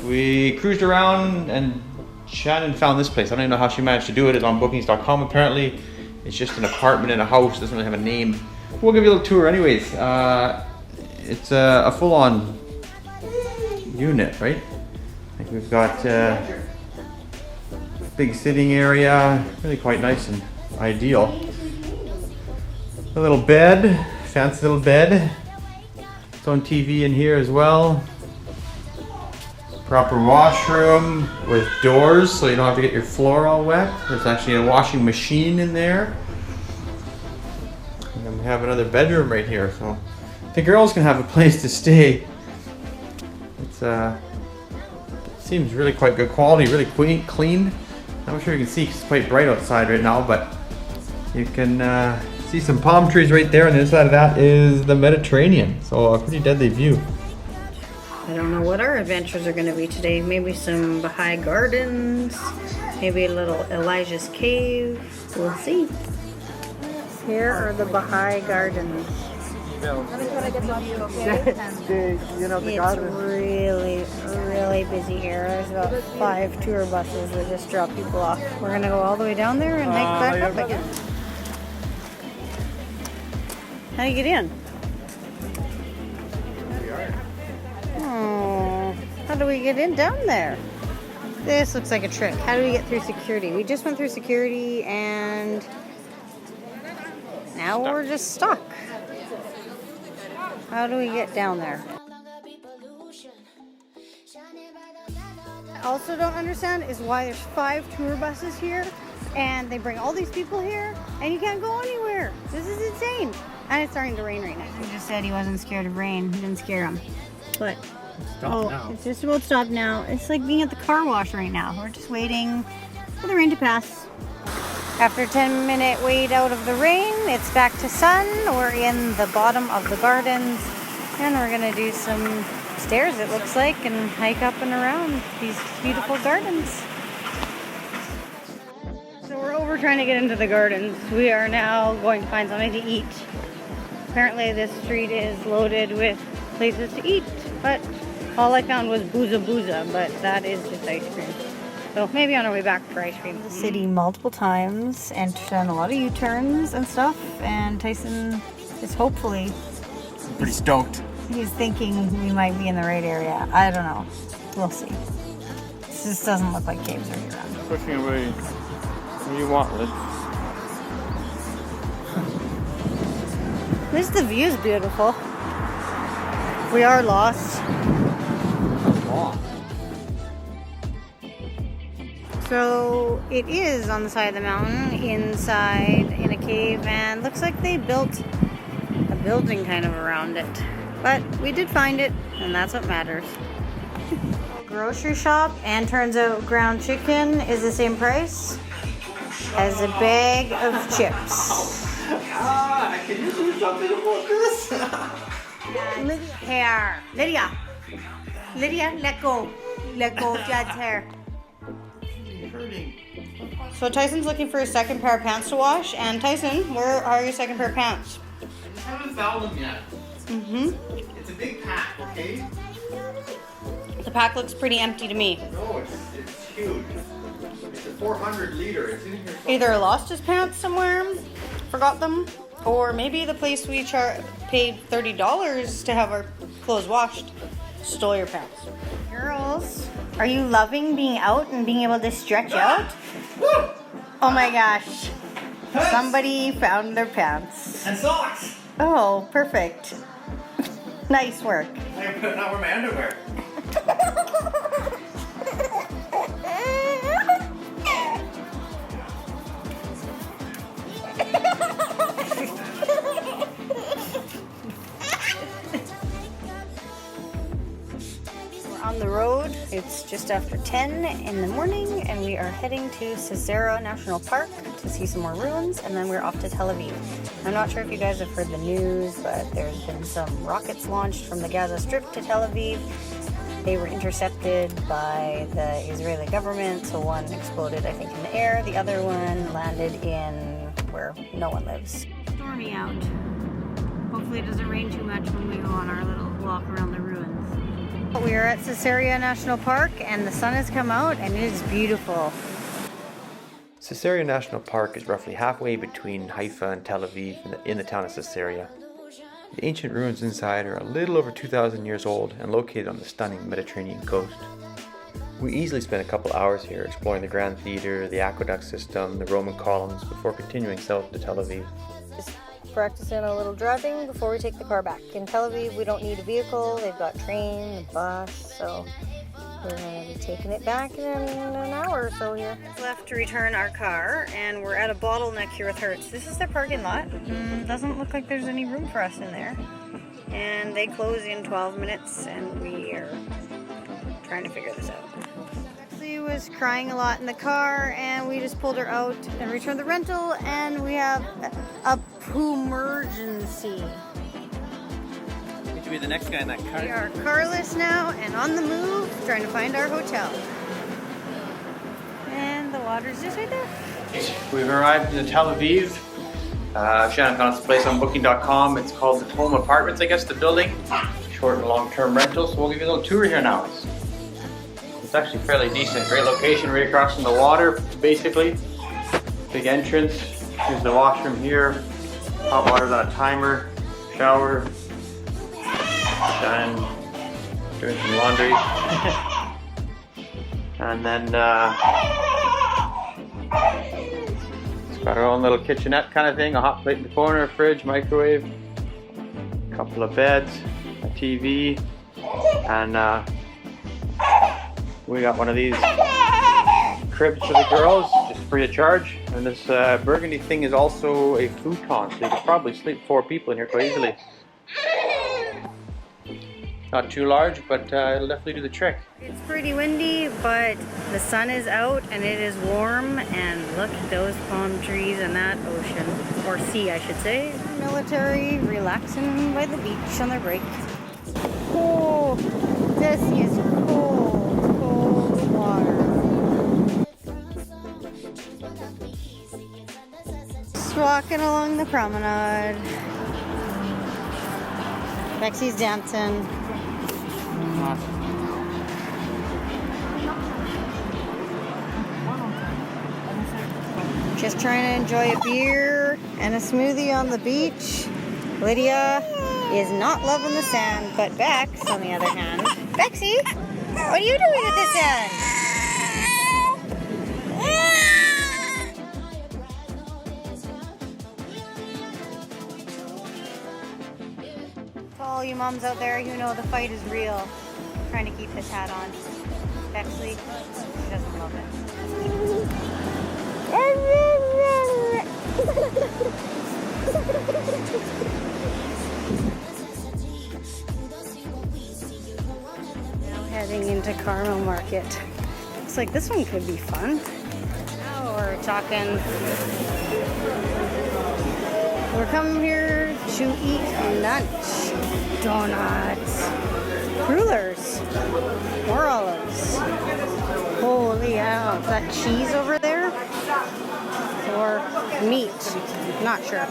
We cruised around and Shannon found this place. I don't even know how she managed to do it. It's on bookings.com apparently. It's just an apartment in a house, doesn't really have a name. We'll give you a little tour anyways. It's a full-on unit, right? Like we've got big sitting area, really quite nice and ideal. A little bed, fancy little bed. Its own TV in here as well. Proper washroom with doors so you don't have to get your floor all wet. There's actually a washing machine in there. And then we have another bedroom right here, so the girls can have a place to stay. It's seems really quite good quality, really clean. I'm not sure you can see 'cause it's quite bright outside right now, but you can see some palm trees right there, and the other side of that is the Mediterranean. So a pretty deadly view. I don't know what our adventures are going to be today. Maybe some Baha'i gardens, maybe a little Elijah's cave. We'll see. Here are the Baha'i gardens. It's really, really busy here. There's about 5 tour buses that just drop people off. We're going to go all the way down there and hike back up again. How do you get in? How do we get in down there? This looks like a trick. How do we get through security? We just went through security and now we're just stuck. How do we get down there? I also don't understand is why there's 5 tour buses here and they bring all these people here and you can't go anywhere. This is insane. And it's starting to rain right now. He just said he wasn't scared of rain. It didn't scare him. But it's just about stopped now. It's like being at the car wash right now. We're just waiting for the rain to pass. After a 10-minute wait out of the rain, it's back to sun. We're in the bottom of the gardens and we're gonna do some stairs, it looks like, and hike up and around these beautiful gardens. So we're over trying to get into the gardens. We are now going to find something to eat. Apparently this street is loaded with places to eat, but all I found was booza booza, but that is just ice cream. So maybe on our way back for ice cream. The city multiple times and done a lot of U-turns and stuff, and Tyson is hopefully Pretty stoked. he's thinking we might be in the right area. I don't know. We'll see. This just doesn't look like caves are around. Pushing away. What do you want, Liz? At least the view is beautiful. We are lost. So it is on the side of the mountain, inside in a cave, and looks like they built a building kind of around it. But we did find it, and that's what matters. Grocery shop, and turns out ground chicken is the same price as a bag of chips. Can you do something about this? Hair. Lydia, let go. Let go of Dad's hair. Hurting. So Tyson's looking for a second pair of pants to wash. And Tyson, where are your second pair of pants? I haven't found them yet. It's a big pack, okay? The pack looks pretty empty to me. No, it's huge. It's a 400 liter. It's in here somewhere. Either lost his pants somewhere, forgot them, or maybe the place we paid $30 to have our clothes washed stole your pants. Girls, are you loving being out and being able to stretch out? Oh my gosh. Somebody found their pants. And socks. Oh, perfect. Nice work. I'm putting on my underwear. On the road, it's just after 10 in the morning and we are heading to Caesarea National Park to see some more ruins, and then we're off to Tel Aviv. I'm not sure if you guys have heard the news, but there's been some rockets launched from the Gaza Strip to Tel Aviv, They were intercepted by the Israeli government, so one exploded, I think, in the air. The other one landed in where no one lives. Stormy out. Hopefully it doesn't rain too much when we go on our little walk around the ruins. We are at Caesarea National Park and the sun has come out and it is beautiful. Caesarea National Park is roughly halfway between Haifa and Tel Aviv in the town of Caesarea. The ancient ruins inside are a little over 2,000 years old and located on the stunning Mediterranean coast. We easily spent a couple hours here exploring the Grand Theater, the aqueduct system, the Roman columns before continuing south to Tel Aviv. Just practicing a little driving before we take the car back. In Tel Aviv we don't need a vehicle, they've got train, bus, so we're going to be taking it back in an hour or so here. Left to return our car and we're at a bottleneck here with Hertz. This is their parking lot. Doesn't look like there's any room for us in there. And they close in 12 minutes and we are trying to figure this out. Bexley was crying a lot in the car and we just pulled her out and returned the rental and we have a poo-emergency. To be the next guy in that car. We are carless now and on the move, trying to find our hotel. And the water's just right there. We've arrived in Tel Aviv. Shannon found this place on booking.com. It's called the Home Apartments, I guess, the building. Short and long-term rental, so we'll give you a little tour here now. It's actually fairly decent. Great location, right across from the water, basically. Big entrance. Here's the washroom here. Hot water's on a timer. Shower. Done doing some laundry. And then it's got our own little kitchenette kind of thing, a hot plate in the corner, fridge, microwave, a couple of beds, a TV, and we got one of these cribs for the girls, just free of charge. And this burgundy thing is also a futon, so you could probably sleep 4 people in here quite easily. Not too large, but it'll definitely do the trick. It's pretty windy, but the sun is out and it is warm. And look at those palm trees and that ocean, or sea, I should say. Military relaxing by the beach on their break. Oh, this is cold, cold water. Just walking along the promenade. Bexy's dancing. Just trying to enjoy a beer and a smoothie on the beach. Lydia is not loving the sand, but Bex, on the other hand. Bexy, what are you doing with the sand? To all you moms out there who know the fight is real, trying to keep this hat on. Bexley, she doesn't love it. Now heading into Carmel Market. Looks like this one could be fun. Now we're talking. We're coming here to eat lunch. Donuts. Rulers. More olives. Holy hell. Is that cheese over there? Or meat? Not sure.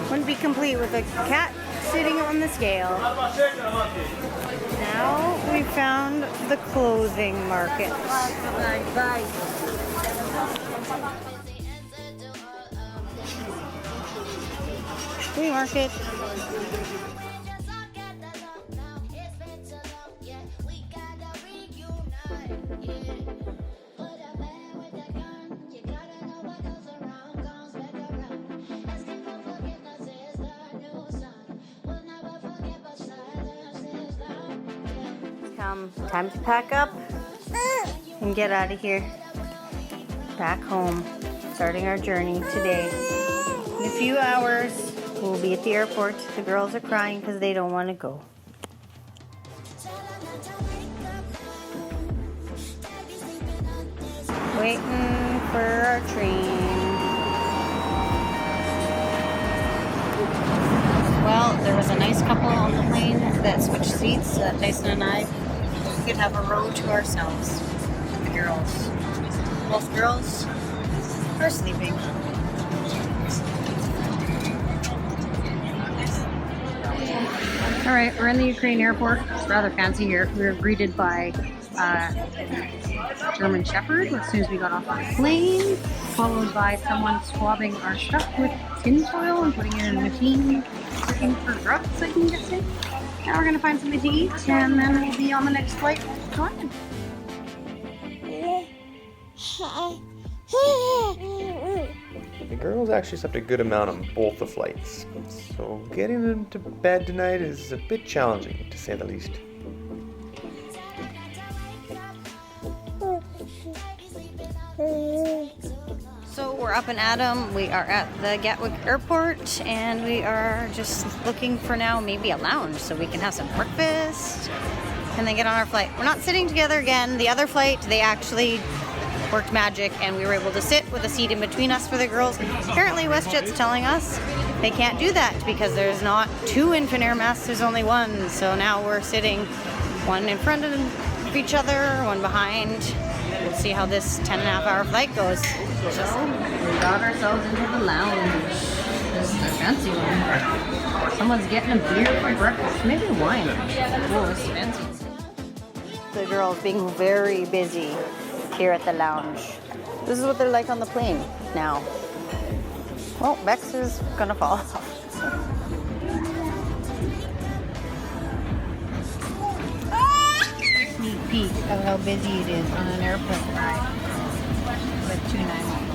Wouldn't be complete with a cat sitting on the scale. Now we found the clothing market. Flea market. Time to pack up and get out of here. Back home. Starting our journey today. In a few hours, we'll be at the airport. The girls are crying because they don't want to go. Waiting for our train. couple on the plane that switched seats. Tyson and I could have a row to ourselves. The girls. Both girls are sleeping. Alright, we're in the Ukraine airport. It's rather fancy here. We were greeted by German Shepherd as soon as we got off the plane, followed by someone swabbing our stuff with tinfoil and putting it in a machine, looking for drugs, I can guess it. Now we're gonna find something to eat, and then we'll be on the next flight to London. The girls actually slept a good amount on both the flights, so getting them to bed tonight is a bit challenging, to say the least. So we're up in Adam. We are at the Gatwick Airport, and we are just looking for now maybe a lounge so we can have some breakfast and then get on our flight. We're not sitting together again. The other flight, they actually worked magic, and we were able to sit with a seat in between us for the girls. Apparently WestJet's telling us they can't do that because there's not two infant air masks, there's only one. So now we're sitting one in front of each other, one behind. We'll see how this 10.5-hour flight goes. So we got ourselves into the lounge. This is a fancy one. Someone's getting a beer for breakfast, maybe wine. Oh, it's fancy. The girls being very busy here at the lounge. This is what they're like on the plane now. Well, Bex is gonna fall off. Sneak peek of how busy it is on an airplane ride with 291.